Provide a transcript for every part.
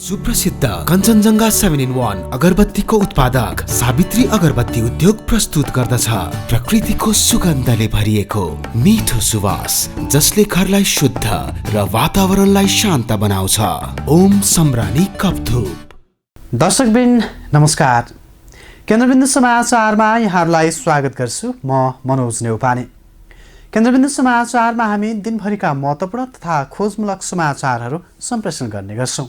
सुप्रसिद्ध कञ्चनजङ्घा 7-in-1 अगरबत्तीको उत्पादक सावित्री अगरबत्ती उद्योग प्रस्तुत गर्दछ प्रकृतिको सुगन्धले भरिएको मिठो सुवास जसले घरलाई शुद्ध र वातावरणलाई शान्त बनाउँछ। ओम सम्रानी कपधूप। दर्शकवृन्द नमस्कार। केन्द्रबिन्दु समाचारमा यहाँहरूलाई स्वागत गर्छु। म मनोज नेउपाने। केन्द्रबिन्दु समाचारमा हामी दिनभरिका महत्त्वपूर्ण तथा खोजमूलक समाचारहरू सम्प्रेषण गर्ने गर्छौँ।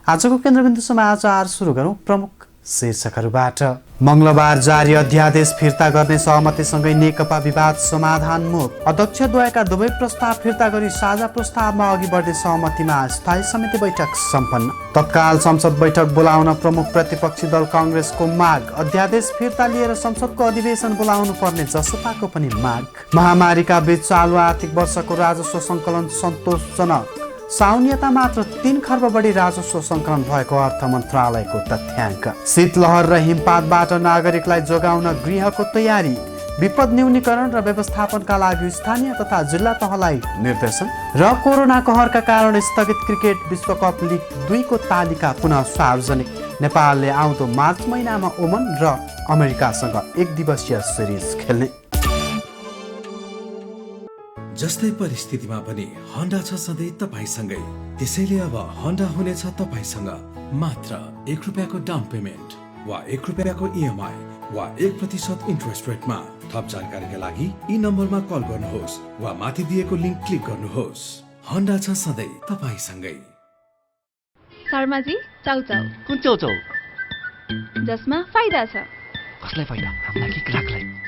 आजको केन्द्रबिन्दु समाचार सुरु गरौँ प्रमुख शीर्षकहरूबाट। मंगलबार जारी अध्यादेश फिर्ता गर्ने सहमतिसँगै नेकपा विवाद समाधानमुख। अध्यक्षद्वयका दुवै प्रस्ताव फिर्ता गरी साझा प्रस्तावमा अघि बढ्ने सहमतिमा स्थायी समिति बैठक सम्पन्न। तत्काल संसद बैठक बोलाउन प्रमुख प्रतिपक्षी दल कांग्रेसको माग। अध्यादेश फिर्ता लिएर संसदको अधिवेशन बोलाउनु पर्ने जसपाको पनि माग। महामारीका बीच चालु आर्थिक वर्षको राजस्व सङ्कलन सन्तोषजनक। साउन्यता मात्र 3 खर्ब बढी राजस्व सङ्कलन भएको अर्थ मन्त्रालयको तथ्याङ्क। शीतलहर र हिमपातबाट नागरिकलाई जोगाउन गृहको तयारी। विपद न्यूनीकरण र व्यवस्थापनका लागि स्थानीय तथा जिल्ला तहलाई निर्देशन। र कोरोना कहरका कारण स्थगित क्रिकेट विश्वकप लिग 2 को तालिका पुनः सार्वजनिक। नेपालले आउँदो मार्च महिनामा ओमन र अमेरिकासँग 1 दिवसीय सिरिज खेल्ने। जस्तै परिस्थितिमा पनि होन्डा छ सधैँ तपाईसँगै। त्यसैले अब होन्डा हुनेछ तपाईसँग मात्र 1 रुपियाँको डाउन पेमेन्ट वा 1 रुपियाँको इएमआई वा 1% इन्ट्रेस्ट रेटमा। थप जानकारीका लागि यी नम्बरमा कल गर्नुहोस् वा माथि दिएको लिङ्क क्लिक गर्नुहोस्। होन्डा छ सधैँ तपाईसँगै। शर्माजी चाउचाउ। कुन चाउचाउ? जसमा फाइदा छ। कसलाई फाइदा? हामीलाई कि ग्राहकलाई?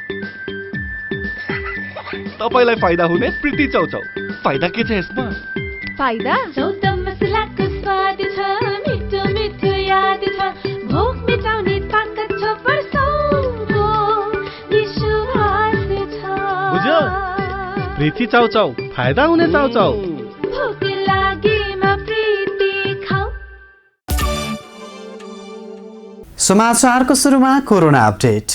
तपाईलाई फाइदा हुने प्रीति चाउचाउ। फाइदा के छ यसमा? फाइदा चौता मसलाको स्वाद छ, मिठो मिठो याद छ, भोक मेटाउने ताकत छ, पर्साउँदो विश्वास छ। बुझ्यो? प्रीति चाउचाउ फाइदा हुने चाउचाउ। भोक लागेमा प्रीति खाऊ। समाचारको सुरुमा कोरोना अपडेट।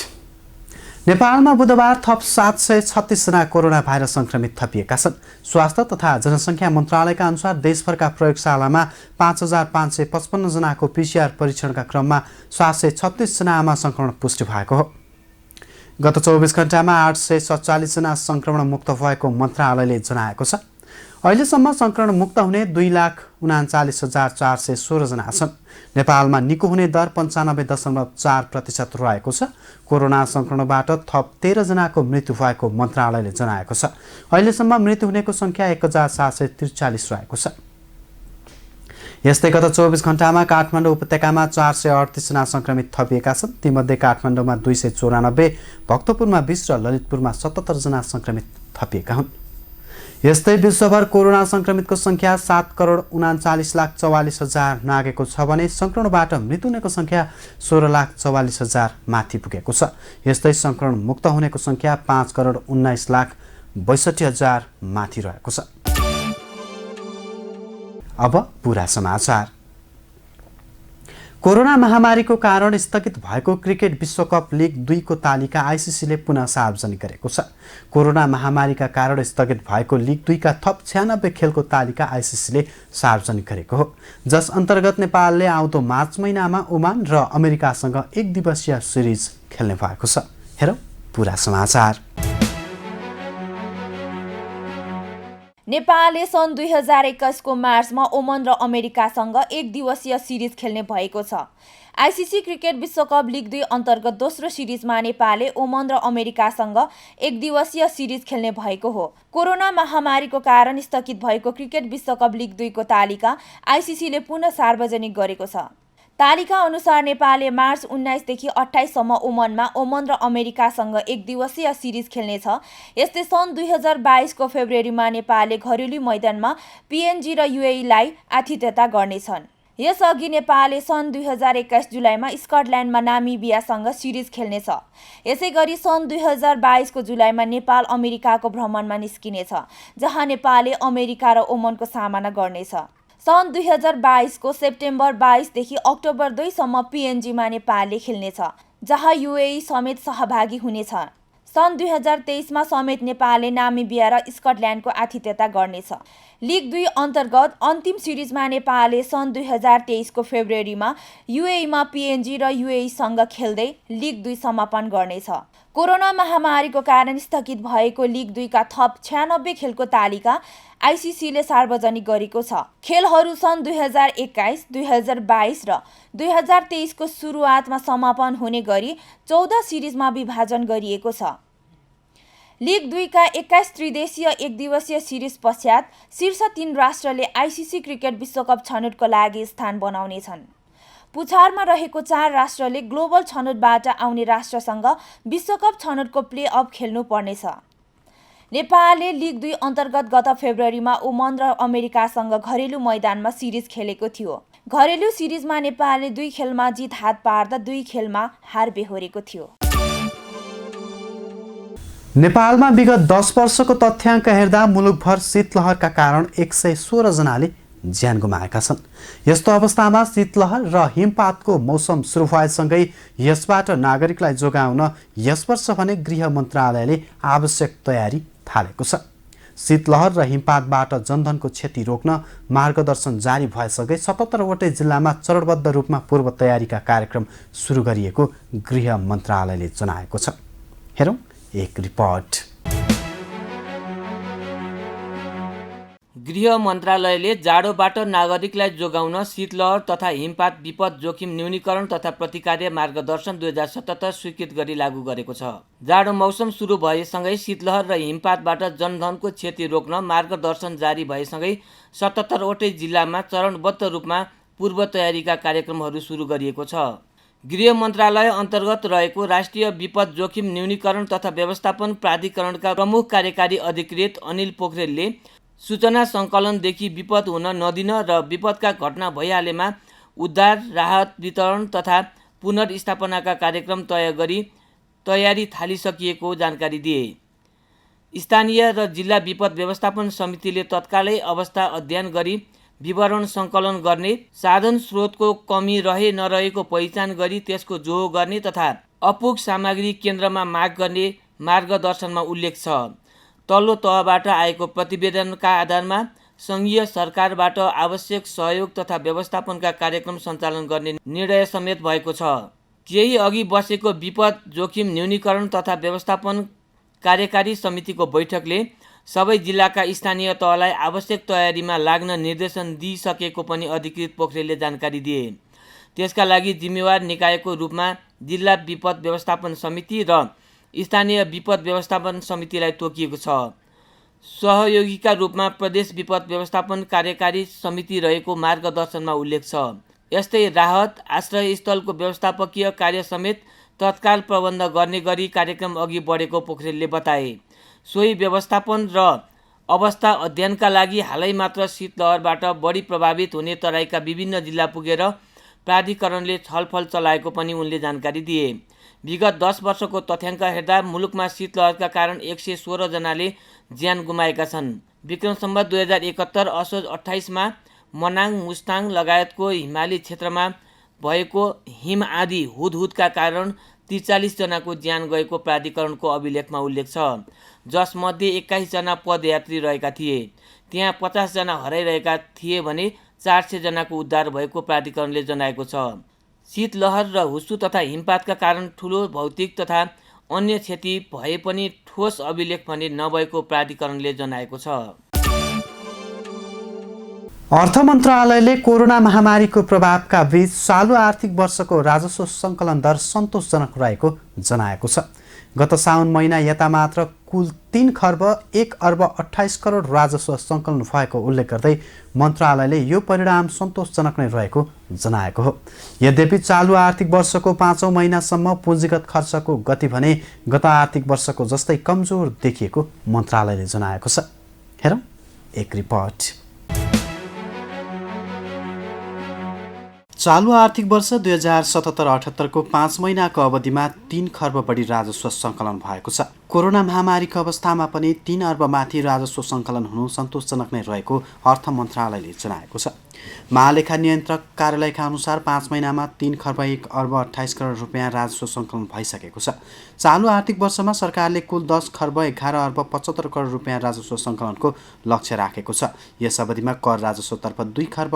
नेपालमा बुधबार थप 736 जना कोरोना भाइरस संक्रमित थपिएका छन्। स्वास्थ्य तथा जनसङ्ख्या मन्त्रालयका अनुसार देशभरका प्रयोगशालामा 5555 जनाको PCR परीक्षणका क्रममा 736 जनामा संक्रमण पुष्टि भएको हो। गत 24 घण्टामा 847 जना संक्रमण मुक्त भएको मन्त्रालयले जनाएको छ। अहिलेसम्म संक्रमण मुक्त हुने 2,39,416 जना छन्। नेपालमा निको हुने दर 95.4% रहेको छ। कोरोना संक्रमणबाट थप 13 जनाको मृत्यु भएको मन्त्रालयले जनाएको छ। अहिलेसम्म मृत्यु हुनेको सङ्ख्या 1743 रहेको छ। यस्तै गत 24 घण्टामा काठमाडौँ उपत्यकामा 438 जना संक्रमित थपिएका छन्। तीमध्ये काठमाडौँमा 294, भक्तपुरमा 20 र ललितपुरमा 77 जना संक्रमित थपिएका हुन्। यस्तै विश्वभर कोरोना संक्रमितको सङ्ख्या 7,39,44,000 नागेको छ भने संक्रमणबाट मृत्यु हुनेको सङ्ख्या 16,44,000 माथि पुगेको छ। यस्तै संक्रमण मुक्त हुनेको सङ्ख्या 5,19,62,000 माथि रहेको छ। अब पुरा समाचार। कोरोना महामारीको कारण स्थगित भएको क्रिकेट विश्वकप लिग 2 को तालिका आइसिसीले पुनः सार्वजनिक गरेको छ। कोरोना महामारीका कारण स्थगित भएको लिग 2 का थप 96 खेलको तालिका आइसिसीले सार्वजनिक गरेको हो, जस अन्तर्गत नेपालले आउँदो मार्च महिनामा ओमान र अमेरिकासँग 1 दिवसीय सिरिज खेल्ने भएको छ। हेरौँ पुरा समाचार। नेपालले सन् 2021 को मार्चमा ओमन र अमेरिकासँग 1 दिवसीय सिरिज खेल्ने भएको छ। आइसिसी क्रिकेट विश्वकप लिग 2 अन्तर्गत दोस्रो सिरिजमा नेपालले ओमन र अमेरिकासँग 1 दिवसीय सिरिज खेल्ने भएको हो। कोरोना महामारीको कारण स्थगित भएको क्रिकेट विश्वकप लिग 2 को तालिका आइसिसीले पुनः सार्वजनिक गरेको छ। तालिका अनुसार नेपालले मार्च 19 देखि 28 सम्म ओमनमा ओमन र अमेरिकासँग 1 दिवसीय सिरिज खेल्नेछ। यस्तै सन् 2022 को फेब्रुअरीमा नेपालले घरेलु मैदानमा पिएनजी र युएईलाई आतिथ्यता गर्नेछन्। यसअघि नेपालले सन् 2021 जुलाईमा स्कटल्यान्डमा नामिबियासँग सिरिज खेल्नेछ। यसैगरी सन् 2022 को जुलाईमा नेपाल अमेरिकाको भ्रमणमा निस्किनेछ, जहाँ नेपालले अमेरिका र ओमनको सामना गर्नेछ। सन् 2022 को सेप्टेम्बर 22 देखि अक्टोबर 2 सम्म पिएनजीमा नेपालले खेल्नेछ, जहाँ युएई समेत सहभागी हुनेछ। सन् 2023 मा समेत नेपालले नामिबिया र स्कटल्यान्डको आतिथ्यता गर्नेछ। लिग 2 अन्तर्गत अन्तिम सिरिजमा नेपालले सन् 2023को फेब्रुअरीमा युएईमा पिएनजी र युएईसँग खेल्दै लिग 2 समापन गर्नेछ। कोरोना महामारीको कारण स्थगित भएको लिग 2 का थप 96 खेलको तालिका आइसिसीले सार्वजनिक गरेको छ। खेलहरू सन् 2021, 2022 र 2023 को सुरुवातमा समापन हुने गरी 14 सिरिजमा विभाजन गरिएको छ। लिग 2 का 21 त्रिदेशीय एकदिवसीय सिरिज पश्चात शीर्ष 3 राष्ट्रले आइसिसी क्रिकेट विश्वकप छनौटको लागि स्थान बनाउनेछन्। पुछारमा रहेको 4 राष्ट्रले ग्लोबल छनौटबाट आउने राष्ट्रसँग विश्वकप छनौटको प्ले अफ खेल्नु पर्नेछ। नेपालले लिग 2 अन्तर्गत गत फेब्रुअरीमा ओमान र अमेरिकासँग घरेलु मैदानमा सिरिज खेलेको थियो। घरेलु सिरिजमा नेपालले 2 खेलमा जित हात पार्दा 2 खेलमा हार बेहोरेको थियो। नेपालमा विगत 10 वर्षको तथ्याङ्क हेर्दा मुलुकभर शीतलहरका कारण 116 जनाले ज्यान गुमाएका छन्। यस्तो अवस्थामा शीतलहर र हिमपातको मौसम सुरु भएसँगै यसबाट नागरिकलाई जोगाउन यस वर्ष भने गृह मन्त्रालयले आवश्यक तयारी थालेको छ। शीतलहर र हिमपातबाट जनधनको क्षति रोक्न मार्गदर्शन जारी भएसँगै 77 वटै जिल्लामा चरणबद्ध रूपमा पूर्व तयारीका कार्यक्रम सुरु गरिएको गृह मन्त्रालयले जनाएको छ। हेरौँ एक रिपोर्ट। गृह मन्त्रालयले जाडोबाट नागरिकलाई जोगाउन शीतलहर तथा हिमपात विपद जोखिम न्यूनीकरण तथा प्रतिकार मार्गदर्शन 2077 स्वीकृत गरी लागू गरेको छ। जाडो मौसम सुरु भएसँगै शीतलहर र हिमपातबाट जनधनको क्षति रोक्न मार्गदर्शन जारी भएसँगै 77 वटै जिल्लामा चरणबद्ध रूपमा पूर्व तयारीका कार्यक्रमहरू सुरु गरिएको छ। गृह मन्त्रालय अन्तर्गत रहेको राष्ट्रिय विपद जोखिम न्यूनीकरण तथा व्यवस्थापन प्राधिकरणका प्रमुख कार्यकारी अधिकृत अनिल पोखरेलले सूचना सङ्कलनदेखि विपद हुन नदिन र विपदका घटना भइहालेमा उद्धार, राहत वितरण तथा पुनर्स्थापनाका कार्यक्रम तय गरी तयारी थालिसकिएको जानकारी दिए। स्थानीय र जिल्ला विपद व्यवस्थापन समितिले तत्कालै अवस्था अध्ययन गरी विवरण सङ्कलन गर्ने, साधन स्रोतको कमी रहे नरहेको पहिचान गरी त्यसको जोहो गर्ने तथा अपुग सामग्री केन्द्रमा माग गर्ने मार्गदर्शनमा उल्लेख छ। तल्लो तहबाट आएको प्रतिवेदनका आधारमा सङ्घीय सरकारबाट आवश्यक सहयोग तथा व्यवस्थापनका कार्यक्रम सञ्चालन गर्ने निर्णय समेत भएको छ। केही अघि बसेको विपद जोखिम न्यूनीकरण तथा व्यवस्थापन कार्यकारी समितिको बैठकले सबै जिल्लाका स्थानीय तहलाई आवश्यक तयारीमा लाग्न निर्देशन दिइसकेको पनि अधिकृत पोखरेलले जानकारी दिए। त्यसका लागि जिम्मेवार निकायको रूपमा जिल्ला विपद व्यवस्थापन समिति र स्थानीय विपद व्यवस्थापन समितिलाई तोकिएको छ। सहयोगीका रूपमा प्रदेश विपद व्यवस्थापन कार्यकारी समिति रहेको मार्गदर्शनमा उल्लेख छ। यस्तै राहत, आश्रयस्थलको व्यवस्थापकीय कार्य समेत तत्काल प्रबन्ध गर्ने गरी कार्यक्रम अघि बढेको पोखरेलले बताए। सोही व्यवस्थापन र अवस्था अध्ययनका लागि हालै मात्र शीतलहरबाट बढी प्रभावित हुने तराईका विभिन्न जिल्ला पुगेर प्राधिकरणले छलफल चलाएको पनि उनले जानकारी दिए। विगत 10 वर्षको तथ्याङ्क हेर्दा मुलुकमा शीतलहरका कारण 116 जनाले ज्यान गुमाएका छन्। विक्रम सम्वत 2071 असोज 28 मा मनाङ, मुस्ताङ लगायतको हिमाली क्षेत्रमा भएको हिम आदि हुदहुदका कारण 43 जनाको ज्यान गएको प्राधिकरणको अभिलेखमा उल्लेख छ, जसमध्ये 21 जना पदयात्री रहेका थिए। त्यहाँ 50 जना हराइरहेका थिए भने 400 जनाको उद्धार भएको प्राधिकरणले जनाएको छ। शीतलहर र हुस्सु तथा हिमपातका कारण ठुलो भौतिक तथा अन्य क्षति भए पनि ठोस अभिलेख भने नभएको प्राधिकरणले जनाएको छ। अर्थ मन्त्रालयले कोरोना महामारीको प्रभावका बीच चालु आर्थिक वर्षको राजस्व सङ्कलन दर सन्तोषजनक रहेको जनाएको छ। गत साउन महिना यता मात्र कुल 3 खर्ब 1 अर्ब 28 करोड राजस्व सङ्कलन भएको उल्लेख गर्दै मन्त्रालयले यो परिणाम सन्तोषजनक नै रहेको जनाएको हो। यद्यपि चालु आर्थिक वर्षको 5औं महिनासम्म पुँजीगत खर्चको गति भने गत आर्थिक वर्षको जस्तै कमजोर देखिएको मन्त्रालयले जनाएको छ। हेरौँ एक रिपोर्ट। चालु आर्थिक वर्ष 2077-78को 5 महिनाको अवधिमा 3 खर्ब बढी राजस्व सङ्कलन भएको छ। कोरोना महामारीको अवस्थामा पनि 3 अर्बमाथि राजस्व सङ्कलन हुनु सन्तोषजनक नै रहेको अर्थ मन्त्रालयले जनाएको छ। महालेखा नियन्त्रक कार्यालयका अनुसार 5 महिनामा 3 खर्ब 1 अर्ब 28 करोड रुपियाँ राजस्व सङ्कलन भइसकेको छ। चालु आर्थिक वर्षमा सरकारले कुल 10 खर्ब 11 अर्ब 75 करोड रुपियाँ राजस्व सङ्कलनको लक्ष्य राखेको छ। यस अवधिमा कर राजस्वतर्फ 2 खर्ब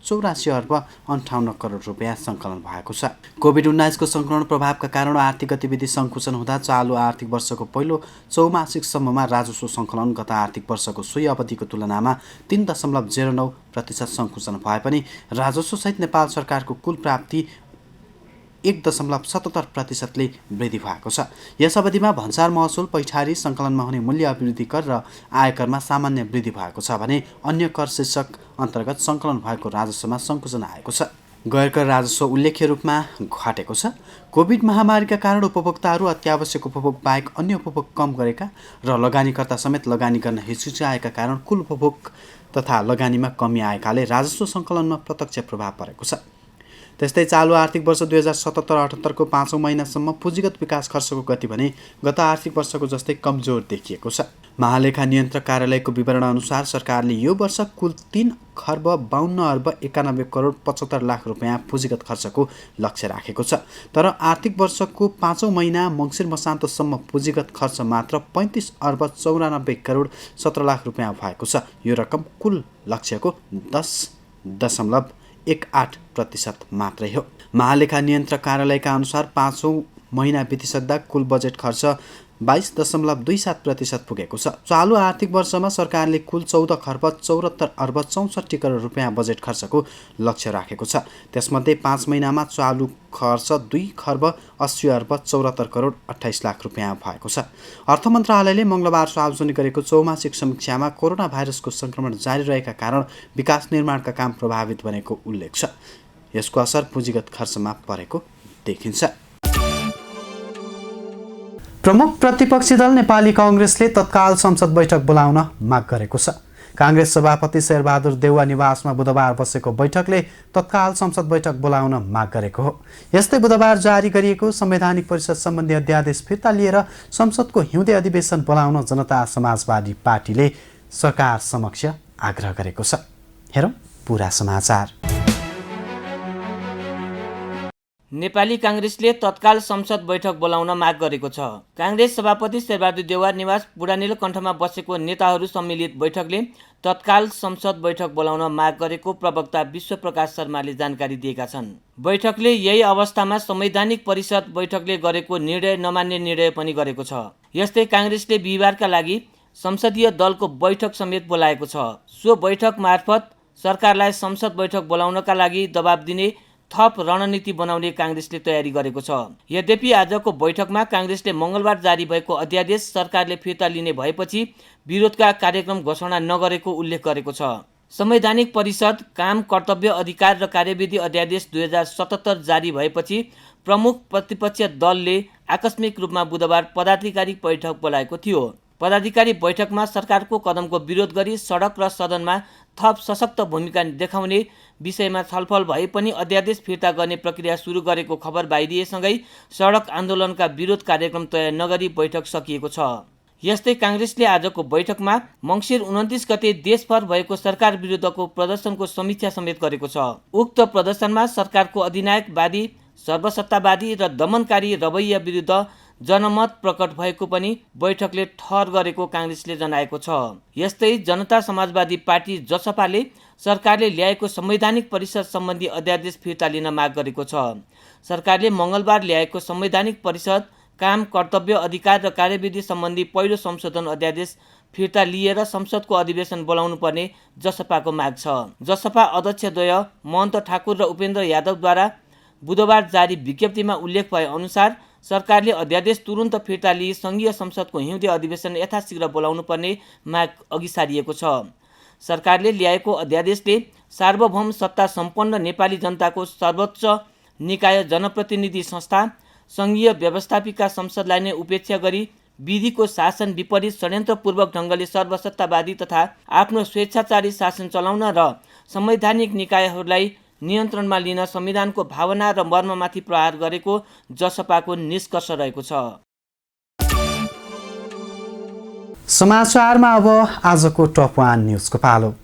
84 अर्ब 58 करोड रुपियाँ सङ्कलन भएको छ। कोभिड-19 को सङ्क्रमण प्रभावका कारण आर्थिक गतिविधि सङ्कुचन हुँदा चालु आर्थिक वर्षको पहिलो चौमासिकसम्ममा राजस्व सङ्कलन गत आर्थिक वर्षको सोही अवधिको तुलनामा 3.09% सङ्कुचन भए पनि राजस्वसहित नेपाल सरकारको कुल प्राप्ति 1.77%ले वृद्धि भएको छ। यस अवधिमा भन्सार महसुल, पैठारी, सङ्कलनमा हुने मूल्य अभिवृद्धि कर र आयकरमा सामान्य वृद्धि भएको छ भने अन्य कर शीर्षक अन्तर्गत सङ्कलन भएको राजस्वमा सङ्कुचन आएको छ। गैरकर राजस्व उल्लेख्य रूपमा घटेको छ। कोभिड महामारीका कारण उपभोक्ताहरू अत्यावश्यक उपभोग बाहेक अन्य उपभोग कम गरेका र लगानीकर्ता समेत लगानी गर्न हिचकिचाएका कारण कुल उपभोग तथा लगानीमा कमी आएकाले राजस्व सङ्कलनमा प्रत्यक्ष प्रभाव परेको छ। त्यस्तै चालु आर्थिक वर्ष 2077-78को 5औं महिनासम्म पुँजीगत विकास खर्चको गति भने गत आर्थिक वर्षको जस्तै कमजोर देखिएको छ। महालेखा नियन्त्रक कार्यालयको विवरण अनुसार सरकारले यो वर्ष कुल 3 खर्ब 52 अर्ब 91 करोड 75 लाख रुपियाँ पुँजीगत खर्चको लक्ष्य राखेको छ। तर आर्थिक वर्षको 5औं महिना मङ्सिर मसान्तसम्म पुँजीगत खर्च मात्र 35 अर्ब 94 करोड 17 लाख रुपियाँ भएको छ। यो रकम कुल लक्ष्यको 10.18% मात्रै हो। महालेखा नियन्त्रक कार्यालयका अनुसार 5औं महिना बितिसक्दा कुल बजेट खर्च 22.27% पुगेको छ। चालु आर्थिक वर्षमा सरकारले कुल 14 खर्ब 74 अर्ब 64 करोड रुपियाँ बजेट खर्चको लक्ष्य राखेको छ। त्यसमध्ये 5 महिनामा चालु खर्च 2 खर्ब 80 अर्ब 74 करोड 28 लाख रुपियाँ भएको छ। अर्थ मन्त्रालयले मङ्गलबार सार्वजनिक गरेको चौमासिक समीक्षामा कोरोना भाइरसको सङ्क्रमण जारी रहेका कारण विकास निर्माणका काम प्रभावित बनेको उल्लेख छ। यसको असर पुँजीगत खर्चमा परेको देखिन्छ। प्रमुख प्रतिपक्षी दल नेपाली काङ्ग्रेसले तत्काल संसद बैठक बोलाउन माग गरेको छ। काङ्ग्रेस सभापति शेरबहादुर देउवा निवासमा बुधबार बसेको बैठकले तत्काल संसद बैठक बोलाउन माग गरेको हो। यस्तै बुधबार जारी गरिएको संवैधानिक परिषद सम्बन्धी अध्यादेश फिर्ता लिएर संसदको हिउँदे अधिवेशन बोलाउन जनता समाजवादी पार्टीले सरकार समक्ष आग्रह गरेको छ। हेरौँ पुरा समाचार। नेपाली काङ्ग्रेसले तत्काल संसद बैठक बोलाउन माग गरेको छ। काङ्ग्रेस सभापति शेरबहादुर देउवा निवास बुढानीलकण्ठमा बसेको नेताहरू सम्मिलित बैठकले तत्काल संसद बैठक बोलाउन माग गरेको प्रवक्ता विश्वप्रकाश शर्माले जानकारी दिएका छन्। बैठकले यही अवस्थामा संवैधानिक परिषद बैठकले गरेको निर्णय नमान्ने निर्णय पनि गरेको छ। यस्तै काङ्ग्रेसले बिहिबारका लागि संसदीय दलको बैठक समेत बोलाएको छ। सो बैठक मार्फत सरकारलाई संसद बैठक बोलाउनका लागि दबाब दिने थप रणनीति बनाउने काङ्ग्रेसले तयारी गरेको छ। यद्यपि आजको बैठकमा काङ्ग्रेसले मङ्गलबार जारी भएको अध्यादेश सरकारले फिर्ता लिने भएपछि विरोधका कार्यक्रम घोषणा नगरेको उल्लेख गरेको छ। संवैधानिक परिषद, काम, कर्तव्य, अधिकार र कार्यविधि अध्यादेश 2077 जारी भएपछि प्रमुख प्रतिपक्षीय दलले आकस्मिक रूपमा बुधबार पदाधिकारी बैठक बोलाएको थियो। पदाधिकारी बैठकमा सरकारको कदमको विरोध गरी सडक र सदनमा थप सशक्त भूमिका देखाउने विषयमा छलफल भए पनि अध्यादेश फिर्ता गर्ने प्रक्रिया सुरु गरेको खबर बाहिरिएसँगै सडक आन्दोलनका विरोध कार्यक्रम तयार नगरी बैठक सकिएको छ। यस्तै काङ्ग्रेसले आजको बैठकमा मङ्सिर 29 गते देशभर भएको सरकार विरुद्धको प्रदर्शनको समीक्षा समेत गरेको छ। उक्त प्रदर्शनमा सरकारको अधिनायकवादी, सर्वसत्तावादी र दमनकारी रवैया विरुद्ध जनमत प्रकट भएको पनि बैठकले ठहर गरेको काङ्ग्रेसले जनाएको छ। यस्तै जनता समाजवादी पार्टी जसपाले सरकारले ल्याएको संवैधानिक परिषद सम्बन्धी अध्यादेश फिर्ता लिन माग गरेको छ। सरकारले मङ्गलबार ल्याएको संवैधानिक परिषद, काम, कर्तव्य, अधिकार र कार्यविधि सम्बन्धी पहिलो संशोधन अध्यादेश फिर्ता लिएर संसदको अधिवेशन बोलाउनु पर्ने जसपाको माग छ। जसपा अध्यक्षद्वय महन्त ठाकुर र उपेन्द्र यादवद्वारा बुधबार जारी विज्ञप्तिमा उल्लेख भए अनुसार सरकारले अध्यादेश तुरुन्त फिर्ता लिई सङ्घीय संसदको हिउँदे अधिवेशन यथाशीघ्र बोलाउनु पर्ने माग अघि सारिएको छ। सरकारले ल्याएको अध्यादेशले सार्वभौम सत्ता सम्पन्न नेपाली जनताको सर्वोच्च निकाय जनप्रतिनिधि संस्था, सङ्घीय व्यवस्थापिका संसदलाई नै उपेक्षा गरी विधिको शासन विपरीत षड्यन्त्रपूर्वक ढङ्गले सर्वसत्तावादी तथा आफ्नो स्वेच्छाचारी शासन चलाउन र संवैधानिक निकायहरूलाई नियन्त्रणमा लिन संविधानको भावना र मर्ममाथि प्रहार गरेको जसपाको निष्कर्ष रहेको छ। समाचारमा अब आजको टप 1 न्युजको पालो।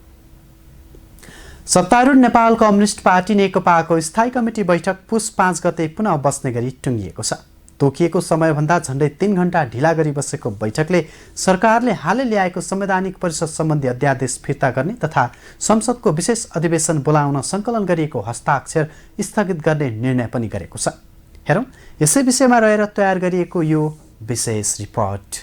सत्तारूढ नेपाल कम्युनिस्ट पार्टी नेकपाको स्थायी कमिटी बैठक पुस 5 गते पुनः बस्ने गरी टुङ्गिएको छ। तोकिएको समयभन्दा झन्डै 3 घण्टा ढिला गरी बसेको बैठकले सरकारले हालै ल्याएको संवैधानिक परिषद सम्बन्धी अध्यादेश फिर्ता गर्ने तथा संसदको विशेष अधिवेशन बोलाउन सङ्कलन गरिएको हस्ताक्षर स्थगित गर्ने निर्णय पनि गरेको छ। हेरौँ यसै विषयमा रहेर तयार गरिएको यो विशेष रिपोर्ट।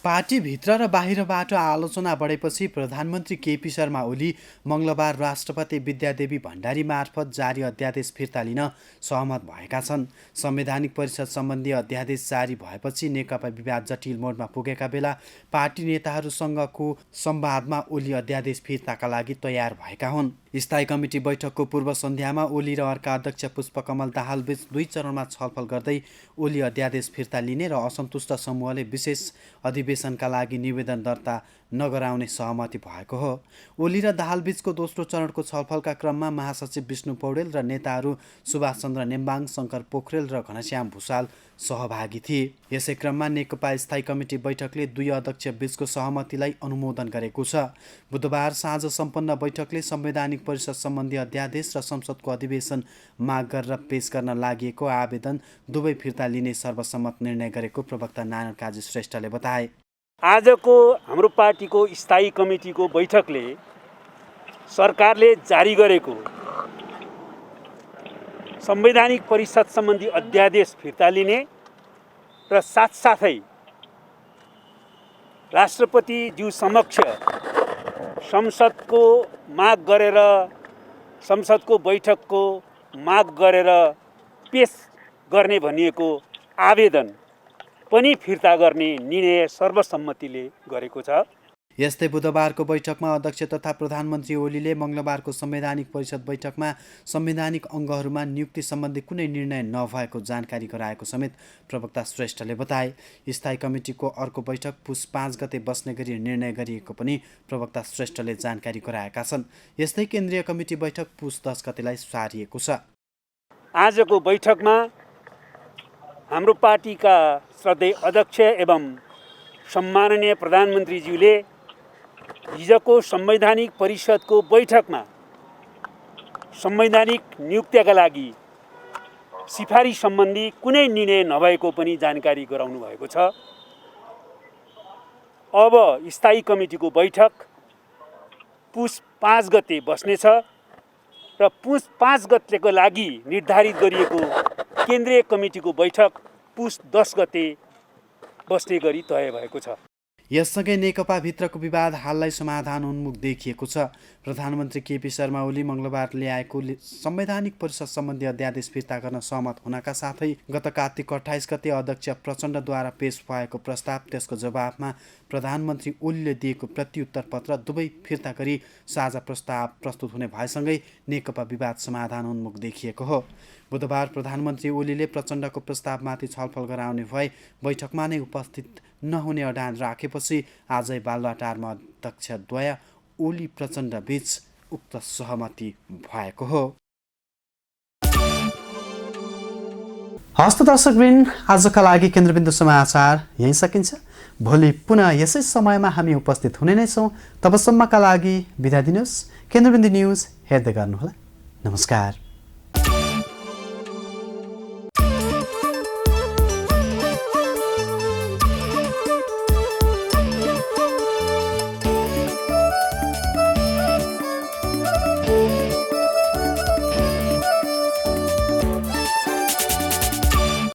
पार्टीभित्र र बाहिरबाट आलोचना बढेपछि प्रधानमन्त्री केपी शर्मा ओली मङ्गलबार राष्ट्रपति विद्यादेवी भण्डारी मार्फत जारी अध्यादेश फिर्ता लिन सहमत भएका छन्। संवैधानिक परिषद सम्बन्धी अध्यादेश जारी भएपछि नेकपा विवाद जटिल मोडमा पुगेका बेला पार्टी नेताहरूसँगको संवादमा ओली अध्यादेश फिर्ताका लागि तयार भएका हुन्। स्थायी कमिटी बैठकको पूर्व सन्ध्यामा ओली र अर्का अध्यक्ष पुष्पकमल दाहालबीच 2 चरणमा छलफल गर्दै ओली अध्यादेश फिर्ता लिने र असन्तुष्ट समूहले विशेष अधिवेशनका लागि निवेदन दर्ता नगराउने सहमति भएको हो। ओली र दाहालबीचको दोस्रो चरणको छलफलका क्रममा महासचिव विष्णु पौडेल र नेताहरू सुभाष चन्द्र नेम्बाङ, शङ्कर पोखरेल र घनश्याम भुषाल सहभागी थिए। यसै क्रममा नेकपा स्थायी कमिटी बैठकले 2 अध्यक्ष बीचको सहमतिलाई अनुमोदन गरेको छ। बुधबार साँझ सम्पन्न बैठकले संवैधानिक परिषद सम्बन्धी अध्यादेश र संसदको अधिवेशन माग गरेर पेश गर्न लागि आवेदन दुवै फिर्ता लिने सर्वसम्मत निर्णय गरेको प्रवक्ता नारायण काजी श्रेष्ठले बताए। आजको हाम्रो पार्टीको स्थायी कमिटीको बैठकले सरकारले जारी गरेको संवैधानिक परिषद सम्बन्धी अध्यादेश फिर्ता लिने र साथसाथै राष्ट्रपतिज्यू समक्ष संसदको माग गरेर संसदको बैठकको माग गरेर पेश गर्ने भनिएको आवेदन पनि फिर्ता गर्ने निर्णय सर्वसम्मतिले गरेको छ। यस्तै बुधबारको बैठकमा अध्यक्ष तथा प्रधानमन्त्री ओलीले मङ्गलबारको संवैधानिक परिषद बैठकमा संवैधानिक अङ्गहरूमा नियुक्ति सम्बन्धी कुनै निर्णय नभएको जानकारी गराएको समेत प्रवक्ता श्रेष्ठले बताए। स्थायी कमिटीको अर्को बैठक पुस 5 गते बस्ने गरी निर्णय गरिएको पनि प्रवक्ता श्रेष्ठले जानकारी गराएका छन्। यस्तै केन्द्रीय कमिटी बैठक पुस 10 गतेलाई सारिएको छ। आजको बैठकमा हाम्रो पार्टीका श्रद्धेय अध्यक्ष एवं सम्माननीय प्रधानमन्त्रीज्यूले हिजोको संवैधानिक परिषदको बैठकमा संवैधानिक नियुक्तिका लागि सिफारिस सम्बन्धी कुनै निर्णय नभएको पनि जानकारी गराउनु भएको छ। अब स्थायी कमिटीको बैठक पुस 5 गते बस्नेछ र पुस 5 गतेको लागि निर्धारित गरिएको केन्द्रीय कमिटीको बैठक पुस 10 गते बस्ने गरी तय भएको छ। यससँगै नेकपा भित्रको विवाद हाललाई समाधान उन्मुख देखिएको छ। प्रधानमन्त्री केपी शर्मा ओली मङ्गलबार ल्याएको संवैधानिक परिषद सम्बन्धी अध्यादेश फिर्ता गर्न सहमत हुनका साथै गत कार्तिक 28 गते अध्यक्ष प्रचण्डद्वारा पेश भएको प्रस्ताव त्यसको जवाफमा प्रधानमन्त्री ओलीले दिएको प्रत्युत्तर पत्र दुवै फिर्ता गरी साझा प्रस्ताव प्रस्तुत हुने भएसँगै नेकपा विवाद समाधान उन्मुख देखिएको हो। बुधबार प्रधानमन्त्री ओलीले प्रचण्डको प्रस्तावमाथि छलफल गराउने भए बैठकमा नै उपस्थित नहुने अडान राखेपछि आजै बालुवाटारमा अध्यक्षद्वय ओली प्रचण्ड बीच उक्त सहमति भएको हो। हस्त दर्शकवृन्द, आजका लागि केन्द्रबिन्दु समाचार यही सकिन्छ। भोलि पुनः यसै समयमा हामी उपस्थित हुने नै छौँ। तबसम्मका लागि बिदा दिनुहोस्। केन्द्रबिन्दु न्युज हेर्दै गर्नुहोला। नमस्कार।